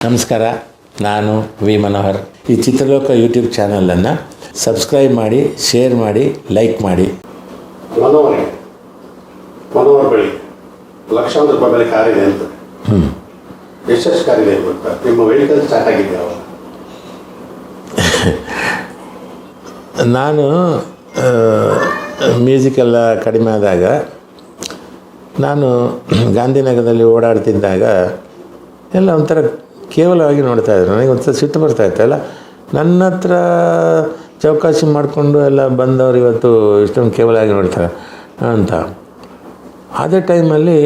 ನಮಸ್ಕಾರ, ನಾನು ವಿ ಮನೋಹರ್. ಈ ಚಿತ್ರಲೋಕ ಯೂಟ್ಯೂಬ್ ಚಾನಲನ್ನು ಸಬ್ಸ್ಕ್ರೈಬ್ ಮಾಡಿ, ಶೇರ್ ಮಾಡಿ, ಲೈಕ್ ಮಾಡಿ. ಮನೋಹರ್ ಬಳಿ ಲಕ್ಷಾಂತರ ರೂಪಾಯಿ ಬೆಲೆ ಕಾರಿದೆ ಅಂತ. ಎಷ್ಟು ಕಾರಿದೆ ಗೊತ್ತಾ? ನಿಮ್ಮ ವೆಹಿಕಲ್ ಸ್ಟಾರ್ಟ್ ಆಗಿದೆ ಅವಾಗ? ನಾನು ಮ್ಯೂಸಿಕೆಲ್ಲ ಕಡಿಮೆ ಆದಾಗ, ನಾನು ಗಾಂಧಿನಗರದಲ್ಲಿ ಓಡಾಡ್ತಿದ್ದಾಗ ಎಲ್ಲ ಒಂಥರ ಕೇವಲವಾಗಿ ನೋಡ್ತಾಯಿದ್ರು. ನನಗೆ ಒಂಥರ ಸಿಟ್ಟು ಬರ್ತಾಯಿತ್ತಲ್ಲ, ನನ್ನ ಹತ್ರ ಚೌಕಾಸಿ ಮಾಡಿಕೊಂಡು ಎಲ್ಲ ಬಂದವರು ಇವತ್ತು ಇಷ್ಟೊಂದು ಕೇವಲವಾಗಿ ನೋಡ್ತಾರೆ ಅಂತ. ಅದೇ ಟೈಮಲ್ಲಿ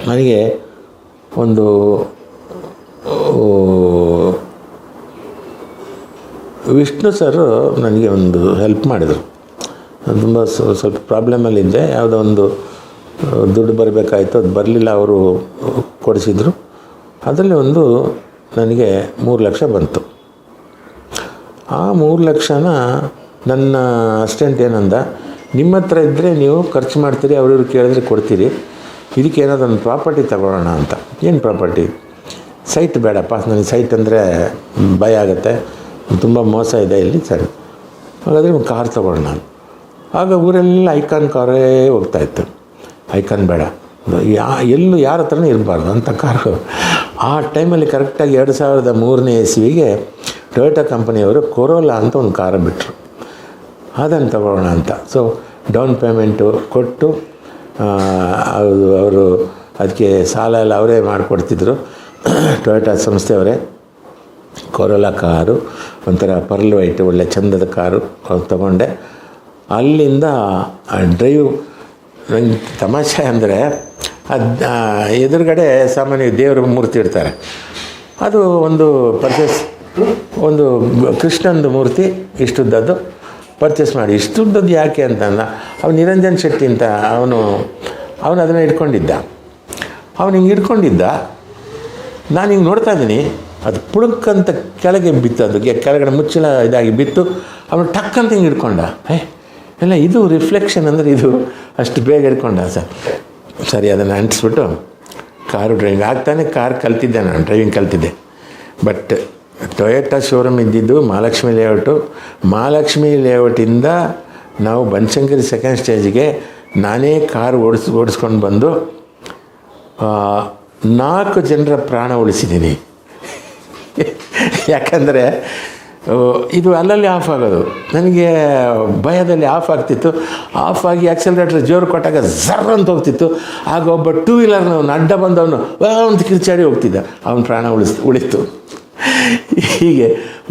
ನನಗೆ ಒಂದು ವಿಷ್ಣು ಸರು ನನಗೆ ಒಂದು ಹೆಲ್ಪ್ ಮಾಡಿದರು. ತುಂಬ ಸ್ವಲ್ಪ ಪ್ರಾಬ್ಲಮಲ್ಲಿದ್ದೆ, ಯಾವುದೋ ಒಂದು ದುಡ್ಡು ಬರಬೇಕಾಯ್ತು, ಅದು ಬರಲಿಲ್ಲ. ಅವರು ಕೊಡಿಸಿದ್ರು. ಅದರಲ್ಲಿ ಒಂದು ನನಗೆ 3 ಲಕ್ಷ ಬಂತು. ಆ 3 ಲಕ್ಷನ ನನ್ನ ಅಸಿಸ್ಟೆಂಟ್ ಏನಂದ, ನಿಮ್ಮ ಹತ್ರ ಇದ್ದರೆ ನೀವು ಖರ್ಚು ಮಾಡ್ತೀರಿ, ಅವ್ರಿವ್ರು ಕೇಳಿದ್ರೆ ಕೊಡ್ತೀರಿ, ಇದಕ್ಕೆ ಏನಾದ್ರು ಒಂದು ಪ್ರಾಪರ್ಟಿ ತಗೊಳ್ಳೋಣ ಅಂತ. ಏನು ಪ್ರಾಪರ್ಟಿ? ಸೈಟ್ ಬೇಡಪ್ಪ, ನನಗೆ ಸೈಟ್ ಅಂದರೆ ಭಯ ಆಗುತ್ತೆ, ತುಂಬ ಮೋಸ ಇದೆ ಇಲ್ಲಿ, ಸರಿ ಹಾಗಾದರೆ ಒಂದು ಕಾರ್ ತೊಗೊಳ್ಳೋಣ. ಆಗ ಊರೆಲ್ಲ ಐಕಾನ್ ಕಾರೇ ಹೋಗ್ತಾಯಿತ್ತು. ಐಕಾನ್ ಬೇಡ, ಎಲ್ಲೂ ಯಾರ ಹತ್ರನೂ ಇರಬಾರ್ದು ಅಂತ ಕಾರು. ಆ ಟೈಮಲ್ಲಿ ಕರೆಕ್ಟಾಗಿ 2003ನೇ ಇಸ್ವಿಗೆ ಟೊಯೋಟಾ ಕಂಪನಿಯವರು ಕೊರೋಲಾ ಅಂತ ಒಂದು ಕಾರು ಬಿಟ್ಟರು. ಅದನ್ನು ತಗೊಳ್ಳೋಣ ಅಂತ. ಸೊ ಡೌನ್ ಪೇಮೆಂಟು ಕೊಟ್ಟು ಅವರು ಅದಕ್ಕೆ ಸಾಲ ಎಲ್ಲ ಅವರೇ ಮಾಡಿಕೊಡ್ತಿದ್ರು, ಟೊಯೋಟಾ ಸಂಸ್ಥೆಯವರೇ. ಕೊರೋಲಾ ಕಾರು ಒಂಥರ ಪರ್ಲ್ ವೈಟ್, ಒಳ್ಳೆ ಚಂದದ ಕಾರು ತೊಗೊಂಡೆ. ಅಲ್ಲಿಂದ ಡ್ರೈವ್, ನಂಗೆ ತಮಾಷೆ ಅಂದರೆ, ಅದು ಎದುರುಗಡೆ ಸಾಮಾನ್ಯ ದೇವರ ಮೂರ್ತಿ ಇರ್ತಾರೆ, ಅದು ಒಂದು ಒಂದು ಕೃಷ್ಣಂದು ಮೂರ್ತಿ ಇಷ್ಟುದ್ದದ್ದು ಪರ್ಚೇಸ್ ಮಾಡಿ. ಇಷ್ಟುದ್ದದ್ದು ಯಾಕೆ ಅಂತಂದ, ಅವನು ನಿರಂಜನ್ ಶೆಟ್ಟಿ ಅಂತ ಅವನು ಅದನ್ನು ಇಟ್ಕೊಂಡಿದ್ದ. ಅವನು ಹಿಂಗೆ ಇಟ್ಕೊಂಡಿದ್ದ, ನಾನು ಹಿಂಗೆ ನೋಡ್ತಾ ಇದ್ದೀನಿ, ಅದು ಪುಳುಕ್ಕಂತ ಕೆಳಗೆ ಬಿತ್ತು, ಅದು ಕೆಳಗಡೆ ಮುಚ್ಚಳ ಇದಾಗಿ ಬಿತ್ತು. ಅವನು ಟಕ್ಕಂತ ಹಿಂಗೆ ಇಟ್ಕೊಂಡ. ಎಲ್ಲ ಇದು ರಿಫ್ಲೆಕ್ಷನ್ ಅಂದರೆ ಇದು ಅಷ್ಟು ಬೇಗ ಇಟ್ಕೊಂಡ ಸರಿ. ಅದನ್ನು ಅಂಟಿಸ್ಬಿಟ್ಟು ಕಾರು ಡ್ರೈವಿಂಗ್ ಆಗ್ತಾನೆ ಕಾರ್ ಕಲ್ತಿದ್ದೆ, ನಾನು ಡ್ರೈವಿಂಗ್ ಕಲ್ತಿದ್ದೆ. ಬಟ್ ಟೊಯೋಟಾ ಶೋರೂಮ್ ಇದ್ದಿದ್ದು ಮಹಾಲಕ್ಷ್ಮಿ ಲೇಔಟು. ಮಹಾಲಕ್ಷ್ಮಿ ಲೇಔಟಿಂದ ನಾವು ಬನಶಂಕರಿ ಸೆಕೆಂಡ್ ಸ್ಟೇಜಿಗೆ ನಾನೇ ಕಾರು ಓಡಿಸ್ಕೊಂಡು ಬಂದು 4 ಜನರ ಪ್ರಾಣ ಉಳಿಸಿದ್ದೀನಿ. ಯಾಕಂದರೆ ಇದು ಅಲ್ಲಲ್ಲಿ ಆಫ್ ಆಗೋದು, ನನಗೆ ಭಯದಲ್ಲಿ ಆಫ್ ಆಗ್ತಿತ್ತು. ಆಫ್ ಆಗಿ ಆಕ್ಸಲರೇಟರ್ ಜೋರು ಕೊಟ್ಟಾಗ ಜರ್ರ್ ಅಂತ ಹೋಗ್ತಿತ್ತು. ಆಗ ಒಬ್ಬ 2 ವೀಲರ್ನವನು ಅಡ್ಡ ಬಂದವನು ಅಂತ ಕಿರ್ಚಾಡಿ ಹೋಗ್ತಿದ್ದ, ಅವನ ಪ್ರಾಣ ಉಳಿತು. ಹೀಗೆ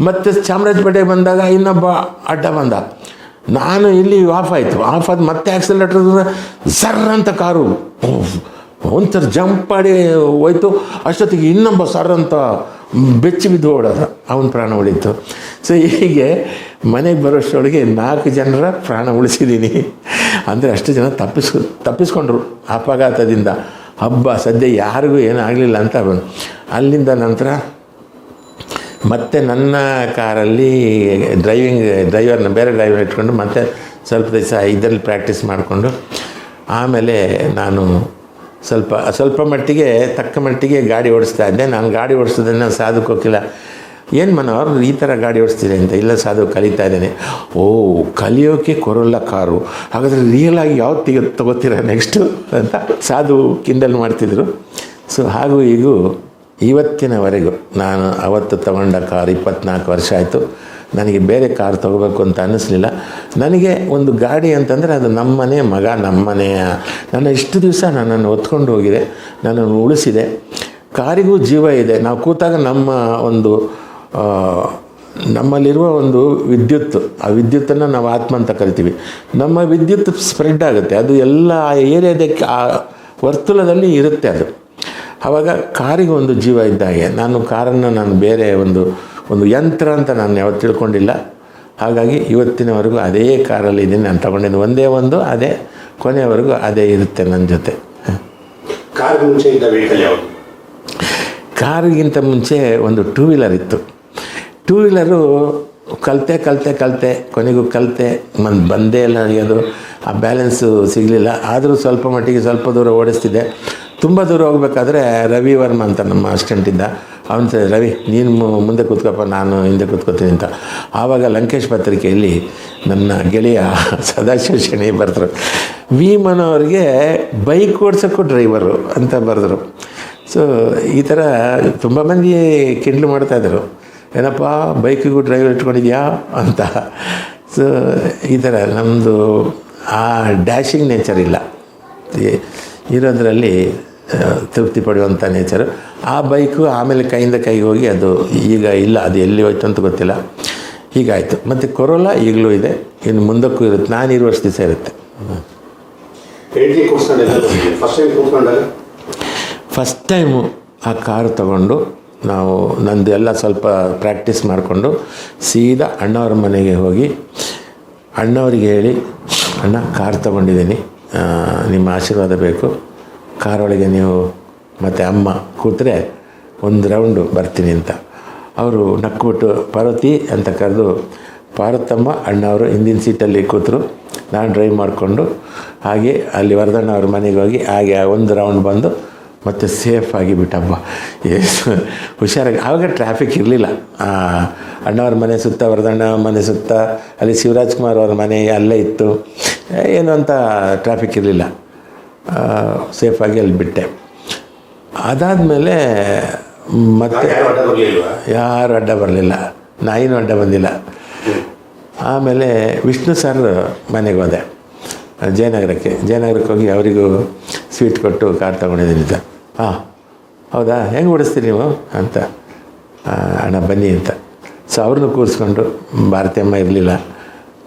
ಮತ್ತೆ ಚಾಮರಾಜಪೇಟೆಗೆ ಬಂದಾಗ ಇನ್ನೊಬ್ಬ ಅಡ್ಡ ಬಂದ, ನಾನು ಇಲ್ಲಿ ಆಫ್ ಆಯಿತು. ಆಫ್ ಆದ ಮತ್ತೆ ಆಕ್ಸಲರೇಟರ್ ಜರ್ರ್ ಅಂತ ಕಾರು ಒಂಥರ ಜಂಪ್ ಮಾಡಿ ಹೋಯ್ತು. ಅಷ್ಟೊತ್ತಿಗೆ ಇನ್ನೊಬ್ಬ ಸರ್ರಂತ ಬೆಚ್ಚಿ ಬಿದ್ದು ಓಡೋದ, ಅವನ ಪ್ರಾಣ ಉಳಿತು. ಸೊ ಹೀಗೆ ಮನೆಗೆ ಬರೋಷ್ಟರೊಳಗೆ 4 ಜನರ ಪ್ರಾಣ ಉಳಿಸಿದ್ದೀನಿ. ಅಂದರೆ ಅಷ್ಟು ಜನ ತಪ್ಪಿಸ್ಕೊಂಡ್ರು ಅಪಘಾತದಿಂದ. ಹಬ್ಬ ಸದ್ಯ ಯಾರಿಗೂ ಏನೂ ಆಗಲಿಲ್ಲ ಅಂತ ಬಂದು. ಅಲ್ಲಿಂದ ನಂತರ ಮತ್ತೆ ನನ್ನ ಕಾರಲ್ಲಿ ಡ್ರೈವರ್ನ ಬೇರೆ ಡ್ರೈವರ್ ಇಟ್ಕೊಂಡು ಮತ್ತೆ ಸ್ವಲ್ಪ ದಿವಸ ಇದರಲ್ಲಿ ಪ್ರಾಕ್ಟೀಸ್ ಮಾಡಿಕೊಂಡು, ಆಮೇಲೆ ನಾನು ಸ್ವಲ್ಪ ಮಟ್ಟಿಗೆ ತಕ್ಕ ಮಟ್ಟಿಗೆ ಗಾಡಿ ಓಡಿಸ್ತಾ ಇದ್ದೆ. ನಾನು ಗಾಡಿ ಓಡಿಸೋದನ್ನು ಸಾಧುಕ್ಕೆ ಹೋಗಿಲ್ಲ. ಏನು ಮನೋಹರ್ ಈ ಥರ ಗಾಡಿ ಓಡಿಸ್ತೀನಿ ಅಂತ. ಇಲ್ಲ ಸಾಧು, ಕಲಿತಾ ಇದ್ದೇನೆ. ಕಲಿಯೋಕ್ಕೆ ಕೊರೋಲಾ ಕಾರು, ಹಾಗಾದರೆ ರಿಯಲಾಗಿ ಯಾವ್ದು ತಗೋತೀರ ನೆಕ್ಸ್ಟು ಅಂತ ಸಾಧು ಕಿಂಡಲ್ ಮಾಡ್ತಿದ್ರು. ಸೊ ಹಾಗೂ ಈಗೂ ಇವತ್ತಿನವರೆಗೂ ನಾನು ಅವತ್ತು ತಗೊಂಡ ಕಾರು 24 ವರ್ಷ ಆಯಿತು. ನನಗೆ ಬೇರೆ ಕಾರ್ ತೊಗೋಬೇಕು ಅಂತ ಅನ್ನಿಸ್ಲಿಲ್ಲ. ನನಗೆ ಒಂದು ಗಾಡಿ ಅಂತಂದರೆ ಅದು ನಮ್ಮನೆ ಮಗ, ನಮ್ಮನೆಯ ನನ್ನ ಇಷ್ಟು ದಿವಸ ನನ್ನನ್ನು ಹೊತ್ಕೊಂಡು ಹೋಗಿದೆ, ನನ್ನನ್ನು ಉಳಿಸಿದೆ. ಕಾರಿಗೂ ಜೀವ ಇದೆ. ನಾವು ಕೂತಾಗ ನಮ್ಮಲ್ಲಿರುವ ಒಂದು ವಿದ್ಯುತ್, ಆ ವಿದ್ಯುತ್ತನ್ನು ನಾವು ಆತ್ಮ ಅಂತ ಕರಿತೀವಿ. ನಮ್ಮ ವಿದ್ಯುತ್ ಸ್ಪ್ರೆಡ್ ಆಗುತ್ತೆ, ಅದು ಎಲ್ಲ ಏರಿಯಾದಕ್ಕೆ ಆ ವರ್ತುಲದಲ್ಲಿ ಇರುತ್ತೆ. ಅದು ಆವಾಗ ಕಾರಿಗೆ ಒಂದು ಜೀವ ಇದ್ದಾಗೆ. ನಾನು ಬೇರೆ ಒಂದು ಯಂತ್ರ ಅಂತ ನಾನು ಯಾವತ್ತು ತಿಳ್ಕೊಂಡಿಲ್ಲ. ಹಾಗಾಗಿ ಇವತ್ತಿನವರೆಗೂ ಅದೇ ಕಾರಲ್ಲಿ ಇದ್ದೀನಿ. ನಾನು ತಗೊಂಡಿದ್ದು ಒಂದೇ ಒಂದು, ಅದೇ ಕೊನೆಯವರೆಗೂ ಅದೇ ಇರುತ್ತೆ ನನ್ನ ಜೊತೆ. ಕಾರಿಗಿಂತ ಮುಂಚೆ ಒಂದು 2 ವೀಲರ್ ಇತ್ತು. 2 ವೀಲರು ಕಲಿತೆ ಕೊನೆಗೂ ಕಲಿತೆ. ಬಂದೇ ಇಲ್ಲ, ಅದು ಆ ಬ್ಯಾಲೆನ್ಸು ಸಿಗಲಿಲ್ಲ. ಆದರೂ ಸ್ವಲ್ಪ ಮಟ್ಟಿಗೆ ಸ್ವಲ್ಪ ದೂರ ಓಡಿಸ್ತಿದ್ದೆ. ತುಂಬ ದೂರ ಹೋಗ್ಬೇಕಾದ್ರೆ ರವಿ ವರ್ಮ ಅಂತ ನಮ್ಮ ಅಸಿಸ್ಟೆಂಟ್ ಇದ್ದ. ಅವನು ರವಿ ನೀನು ಮುಂದೆ ಕೂತ್ಕೊಪ್ಪ, ನಾನು ಹಿಂದೆ ಕೂತ್ಕೋತೀನಿ ಅಂತ. ಆವಾಗ ಲಂಕೇಶ್ ಪತ್ರಿಕೆಯಲ್ಲಿ ನನ್ನ ಗೆಳೆಯ ಸದಾಶಿವ ಶೆಣೈ ಬರೆದ್ರು, ವಿ ಮನೋವ್ರಿಗೆ ಬೈಕ್ ಓಡ್ಸೋಕ್ಕೂ ಡ್ರೈವರು ಅಂತ ಬರೆದ್ರು. ಸೊ ಈ ಥರ ತುಂಬ ಮಂದಿ ಕಿಂಡ್ಲು ಮಾಡ್ತಾಯಿದ್ರು, ಏನಪ್ಪ ಬೈಕಿಗೂ ಡ್ರೈವರ್ ಇಟ್ಕೊಂಡಿದ್ಯಾ ಅಂತ. ಸೊ ಈ ಥರ ನಮ್ಮದು ಆ ಡ್ಯಾಶಿಂಗ್ ನೇಚರ್ ಇಲ್ಲ, ಇರೋದ್ರಲ್ಲಿ ತೃಪ್ತಿ ಪಡೆಯುವಂಥ ನೇಚರು. ಆ ಬೈಕು ಆಮೇಲೆ ಕೈಯಿಂದ ಕೈಗೆ ಹೋಗಿ ಅದು ಈಗ ಇಲ್ಲ, ಅದು ಎಲ್ಲಿ ಹೋಯ್ತು ಅಂತ ಗೊತ್ತಿಲ್ಲ, ಹೀಗಾಯಿತು. ಮತ್ತು ಕೊರೋಲಾ ಈಗಲೂ ಇದೆ, ಇನ್ನು ಮುಂದಕ್ಕೂ ಇರುತ್ತೆ, ನಾನು ಇರುವಷ್ಟು ದಿವಸ ಇರುತ್ತೆ. ಫಸ್ಟ್ ಟೈಮು ಆ ಕಾರು ತಗೊಂಡು ನಾವು ನಂದು ಎಲ್ಲ ಸ್ವಲ್ಪ ಪ್ರಾಕ್ಟೀಸ್ ಮಾಡಿಕೊಂಡು ಸೀದಾ ಅಣ್ಣವ್ರ ಮನೆಗೆ ಹೋಗಿ ಅಣ್ಣವ್ರಿಗೆ ಹೇಳಿ, ಅಣ್ಣ ಕಾರ್ ತೊಗೊಂಡಿದ್ದೀನಿ, ನಿಮ್ಮ ಆಶೀರ್ವಾದ ಬೇಕು, ಕಾರೊಳಗೆ ನೀವು ಮತ್ತು ಅಮ್ಮ ಕೂತ್ರೆ ಒಂದು ರೌಂಡು ಬರ್ತೀನಿ ಅಂತ. ಅವರು ನಕ್ಬಿಟ್ಟು ಪಾರ್ವತಿ ಅಂತ ಕರೆದು ಪಾರ್ವತಮ್ಮ ಅಣ್ಣವರು ಹಿಂದಿನ ಸೀಟಲ್ಲಿ ಕೂತರು, ನಾನು ಡ್ರೈವ್ ಮಾಡಿಕೊಂಡು ಹಾಗೆ ಅಲ್ಲಿ ವರದಣ್ಣ ಅವ್ರ ಮನೆಗೆ ಹೋಗಿ ಹಾಗೆ ಒಂದು ರೌಂಡ್ ಬಂದು ಮತ್ತು ಸೇಫಾಗಿ ಬಿಟ್ಟಬ್ಬ ಹುಷಾರಾಗಿ. ಆವಾಗ ಟ್ರಾಫಿಕ್ ಇರಲಿಲ್ಲ, ಅಣ್ಣವ್ರ ಮನೆ ಸುತ್ತ, ವರದಣ್ಣ ಮನೆ ಸುತ್ತ, ಅಲ್ಲಿ ಶಿವರಾಜ್ ಕುಮಾರ್ ಅವ್ರ ಮನೆ ಅಲ್ಲೇ ಇತ್ತು, ಏನು ಅಂತ ಟ್ರಾಫಿಕ್ ಇರಲಿಲ್ಲ, ಸೇಫಾಗಿ ಅಲ್ಲಿ ಬಿಟ್ಟೆ. ಅದಾದಮೇಲೆ ಮತ್ತೆ ಯಾರು ಅಡ್ಡ ಬರಲಿಲ್ಲ, ನಾಯಿನೂ ಅಡ್ಡ ಬಂದಿಲ್ಲ. ಆಮೇಲೆ ವಿಷ್ಣು ಸರ್ ಮನೆಗೆ ಹೋದೆ, ಜಯನಗರಕ್ಕೆ ಹೋಗಿ ಅವರಿಗೂ ಸ್ವೀಟ್ ಕೊಟ್ಟು ಕಾರ್ ತೊಗೊಂಡಿದ್ದೀನಿ ಅಂತ. ಹಾಂ ಹೌದಾ, ಹೆಂಗೆ ಓಡಿಸ್ತೀರಿ ನೀವು ಅಂತ, ಅಣ್ಣ ಬನ್ನಿ ಅಂತ. ಸೊ ಅವ್ರನ್ನೂ ಕೂರಿಸ್ಕೊಂಡು, ಭಾರತಿಯಮ್ಮ ಇರಲಿಲ್ಲ,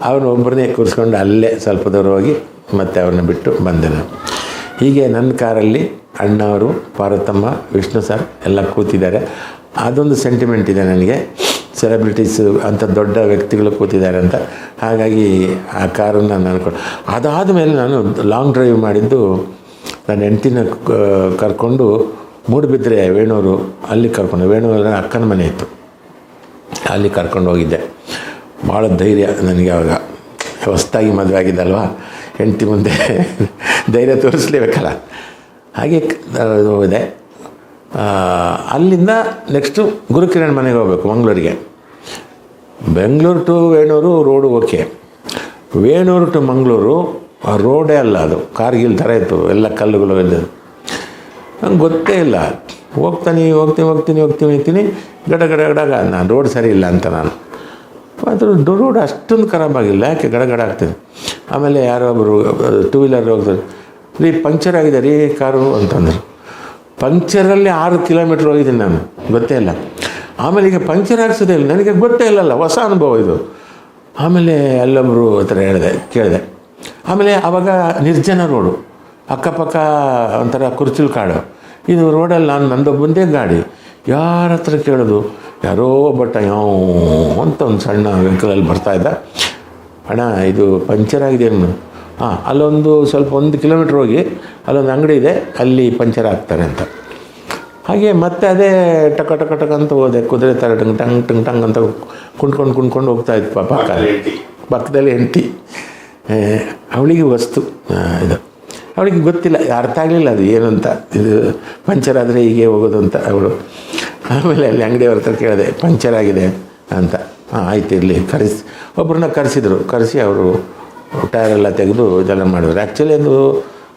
ಅವ್ರನ್ನ ಒಬ್ಬರನ್ನೇ ಕೂರಿಸ್ಕೊಂಡು ಅಲ್ಲೇ ಸ್ವಲ್ಪ ದೂರ ಹೋಗಿ ಮತ್ತೆ ಅವ್ರನ್ನ ಬಿಟ್ಟು ಬಂದೆ ನಾನು. ಹೀಗೆ ನನ್ನ ಕಾರಲ್ಲಿ ಅಣ್ಣವರು, ಪಾರ್ವತಮ್ಮ, ವಿಷ್ಣು ಸರ್ ಎಲ್ಲ ಕೂತಿದ್ದಾರೆ. ಅದೊಂದು ಸೆಂಟಿಮೆಂಟ್ ಇದೆ ನನಗೆ, ಸೆಲೆಬ್ರಿಟೀಸು ಅಂಥ ದೊಡ್ಡ ವ್ಯಕ್ತಿಗಳು ಕೂತಿದ್ದಾರೆ ಅಂತ. ಹಾಗಾಗಿ ಆ ಕಾರನ್ನು ನಾನು ಅದಾದ ಮೇಲೆ ನಾನು ಲಾಂಗ್ ಡ್ರೈವ್ ಮಾಡಿದ್ದು, ನನ್ನ ಹೆಂಡ್ತಿನ ಕರ್ಕೊಂಡು ಮೂಡುಬಿದ್ರೆ ವೇಣೂರು, ಅಲ್ಲಿ ಕರ್ಕೊಂಡು, ವೇಣೂರ ಅಕ್ಕನ ಮನೆ ಇತ್ತು, ಅಲ್ಲಿ ಕರ್ಕೊಂಡು ಹೋಗಿದ್ದೆ. ಭಾಳ ಧೈರ್ಯ ನನಗೆ ಆವಾಗ, ಹೊಸದಾಗಿ ಮದುವೆ ಆಗಿದ್ದಲ್ವ, ಹೆಂಡ್ತಿ ಮುಂದೆ ಧೈರ್ಯ ತೋರಿಸ್ಲೇಬೇಕಲ್ಲ, ಹಾಗೆ ಹೋದೆ. ಅಲ್ಲಿಂದ ನೆಕ್ಸ್ಟು ಗುರುಕಿರಣ್ ಮನೆಗೆ ಹೋಗಬೇಕು ಮಂಗಳೂರಿಗೆ. Bengaluru to Venur road okay, Venur to Mangaluru ರೋಡೇ ಅಲ್ಲ, ಅದು ಕಾರ್ಗಿಲ್ ಥರ ಇತ್ತು, ಎಲ್ಲ ಕಲ್ಲುಗಳು ಎಲ್ಲ. ನಂಗೆ ಗೊತ್ತೇ ಇಲ್ಲ, ಹೋಗ್ತೀನಿ ಗಡ ನಾನು ರೋಡ್ ಸರಿ ಇಲ್ಲ ಅಂತ ನಾನು. ಅದು ರೋಡ್ ಅಷ್ಟೊಂದು ಖರಾಬಾಗಿಲ್ಲ, ಯಾಕೆ ಗಡ ಆಗ್ತದೆ. ಆಮೇಲೆ ಯಾರೋ ಒಬ್ಬರು ಟೂ ವೀಲರ್ ಹೋಗ್ತಾರೆ, ರೀ ಪಂಕ್ಚರ್ ಆಗಿದೆ ರೀ ಕಾರು ಅಂತಂದರು. ಪಂಕ್ಚರಲ್ಲಿ 6 ಕಿಲೋಮೀಟ್ರ್ ಹೋಗಿದ್ದೀನಿ ನಾನು, ಗೊತ್ತೇ ಇಲ್ಲ. ಆಮೇಲೆ ಈಗ ಪಂಕ್ಚರ್ ಹಾಕ್ಸೋದೇ ಇಲ್ಲ, ನನಗೆ ಗೊತ್ತೇ ಇಲ್ಲಲ್ಲ, ಹೊಸ ಅನುಭವ ಇದು. ಆಮೇಲೆ ಅಲ್ಲೊಬ್ಬರು ಹತ್ರ ಕೇಳಿದೆ. ಆಮೇಲೆ ಆವಾಗ ನಿರ್ಜನ ರೋಡು, ಅಕ್ಕಪಕ್ಕ ಒಂಥರ ಕುರ್ಚಿಲ್ ಕಾಡು, ಇದು ರೋಡಲ್ಲಿ ನಂದೊಬ್ಬಂದೇ ಗಾಡಿ, ಯಾರ ಹತ್ರ ಕೇಳೋದು, ಯಾರೋ ಬಟ್ಟ ಯಾವ ಅಂತ ಒಂದು ಸಣ್ಣ ವೆಹಿಕಲಲ್ಲಿ ಬರ್ತಾಯಿದ್ದ. ಅಣ್ಣ ಇದು ಪಂಚರ್ ಆಗಿದೆ ಅನ್ನು. ಹಾಂ, ಅಲ್ಲೊಂದು ಸ್ವಲ್ಪ 1 ಕಿಲೋಮೀಟ್ರ್ ಹೋಗಿ ಅಲ್ಲೊಂದು ಅಂಗಡಿ ಇದೆ, ಅಲ್ಲಿ ಪಂಚರ್ ಆಗ್ತಾರೆ ಅಂತ. ಹಾಗೆ ಮತ್ತೆ ಅದೇ ಟಕ ಅಂತ ಹೋದೆ, ಕುದುರೆ ಥರ ಟಂಗ್ ಅಂತ ಕುಣ್ಕೊಂಡು ಹೋಗ್ತಾಯಿತ್ತು. ಪಕ್ಕದಲ್ಲಿ ಹೆಂಡ್ತಿ, ಅವಳಿಗೆ ವಸ್ತು ಇದು, ಅವಳಿಗೆ ಗೊತ್ತಿಲ್ಲ, ಅರ್ಥ ಆಗಲಿಲ್ಲ ಅದು ಏನು ಅಂತ, ಇದು ಪಂಚರ್ ಆದರೆ ಹೀಗೆ ಹೋಗೋದು ಅಂತ ಅವಳು. ಆಮೇಲೆ ಅಲ್ಲಿ ಅಂಗಡಿಯವ್ರ ಹತ್ರ ಕೇಳಿದೆ, ಪಂಚರ್ ಆಗಿದೆ ಅಂತ. ಹಾಂ ಆಯ್ತು ಇರಲಿ, ಒಬ್ಬರನ್ನ ಕರೆಸಿ ಅವರು ಟೈರೆಲ್ಲ ತೆಗೆದು ಇದೆಲ್ಲ ಮಾಡಿದ್ರು. ಆ್ಯಕ್ಚುಲಿ ಅದು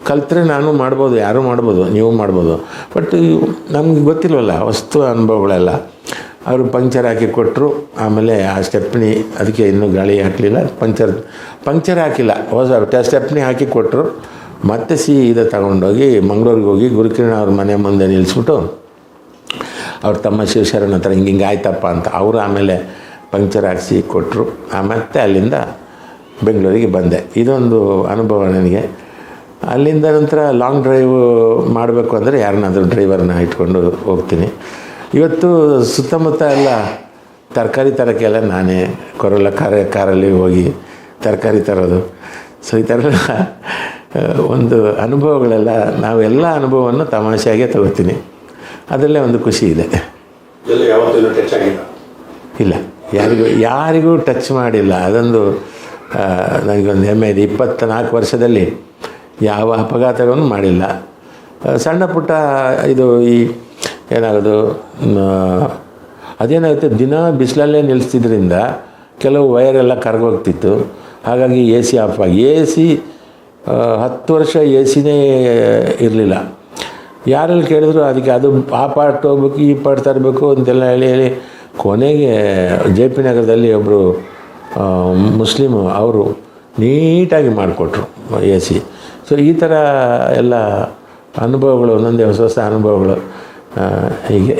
ಕಲ್ತ್ರೆ ನಾನು ಮಾಡ್ಬೋದು, ಯಾರೂ ಮಾಡ್ಬೋದು, ನೀವು ಮಾಡ್ಬೋದು, ಬಟ್ ನಮ್ಗೆ ಗೊತ್ತಿಲ್ವಲ್ಲ ವಸ್ತು ಅನುಭವಗಳೆಲ್ಲ. ಅವರು ಪಂಕ್ಚರ್ ಹಾಕಿ ಕೊಟ್ಟರು. ಆಮೇಲೆ ಆ ಸ್ಟೆಪ್ನಿ, ಅದಕ್ಕೆ ಇನ್ನೂ ಗಾಳಿ ಹಾಕಲಿಲ್ಲ, ಪಂಕ್ಚರ್ ಹಾಕಿಲ್ಲ, ಹೊಸ ಸ್ಟೆಪ್ನಿ ಹಾಕಿ ಕೊಟ್ಟರು. ಮತ್ತೆ ಸೀದಾ ತಗೊಂಡೋಗಿ ಮಂಗಳೂರಿಗೆ ಹೋಗಿ ಗುರುಕಿರಣ್ ಅವ್ರ ಮನೆ ಮುಂದೆ ನಿಲ್ಲಿಸ್ಬಿಟ್ಟು ಅವ್ರ ತಮ್ಮ ಶಿವಶರಣ ಹತ್ರ ಹಿಂಗೆ ಆಯ್ತಪ್ಪ ಅಂತ ಅವರು ಆಮೇಲೆ ಪಂಕ್ಚರ್ ಹಾಕಿಸಿ ಕೊಟ್ಟರು. ಮತ್ತು ಅಲ್ಲಿಂದ ಬೆಂಗಳೂರಿಗೆ ಬಂದೆ. ಇದೊಂದು ಅನುಭವ ನನಗೆ. ಅಲ್ಲಿಂದ ನಂತರ ಲಾಂಗ್ ಡ್ರೈವ್ ಮಾಡಬೇಕು ಅಂದರೆ ಯಾರನ್ನಾದರೂ ಡ್ರೈವರ್ನ ಇಟ್ಕೊಂಡು ಹೋಗ್ತೀನಿ. ಇವತ್ತು ಸುತ್ತಮುತ್ತ ಎಲ್ಲ ತರಕಾರಿ ತರೋಕ್ಕೆಲ್ಲ ನಾನೇ ಕೊರೋಲಾ ಕಾರಲ್ಲಿ ಹೋಗಿ ತರಕಾರಿ ತರೋದು. ಸೊ ಈ ಥರ ಒಂದು ಅನುಭವಗಳೆಲ್ಲ, ನಾವೆಲ್ಲ ಅನುಭವವನ್ನು ತಮಾಷೆಯಾಗೆ ತಗೋತೀನಿ. ಅದರಲ್ಲೇ ಒಂದು ಖುಷಿ ಇದೆ. ಇಲ್ಲ, ಯಾರಿಗೂ ಟಚ್ ಮಾಡಿಲ್ಲ. ಅದೊಂದು ನನಗೊಂದು ಹೆಮ್ಮೆ ಇದೆ. 24 ವರ್ಷದಲ್ಲಿ ಯಾವ ಅಪಘಾತಗಳನ್ನು ಮಾಡಿಲ್ಲ. ಸಣ್ಣ ಪುಟ್ಟ ಇದು ಈ ಏನಾಗೋದು ಅದೇನಾಗುತ್ತೆ, ದಿನ ಬಿಸಿಲಲ್ಲೇ ನಿಲ್ಲಿಸ್ತಿದ್ರಿಂದ ಕೆಲವು ವೈರೆಲ್ಲ ಕರಗೋಗ್ತಿತ್ತು. ಹಾಗಾಗಿ ಎ ಸಿ ಆಫ್ ಆಗಿ, ಎ ಸಿ 10 ವರ್ಷ ಎ ಸಿನೇ ಇರಲಿಲ್ಲ. ಯಾರಲ್ಲಿ ಕೇಳಿದ್ರು ಅದಕ್ಕೆ ಅದು ಆ ಪಾರ್ಟ್ ಹೋಗ್ಬೇಕು, ಈ ಪಾರ್ಟ್ ತರಬೇಕು ಅಂತೆಲ್ಲ ಹೇಳಿ ಕೊನೆಗೆ ಜೆ ಪಿ ನಗರದಲ್ಲಿ ಒಬ್ಬರು ಮುಸ್ಲಿಮು ಅವರು ನೀಟಾಗಿ ಮಾಡಿಕೊಟ್ರು ಎ ಸಿ. ಸೊ ಈ ಥರ ಎಲ್ಲ ಅನುಭವಗಳು, ಒಂದೊಂದೇ ಹೊಸ ಹೊಸ ಅನುಭವಗಳು ಹೀಗೆ.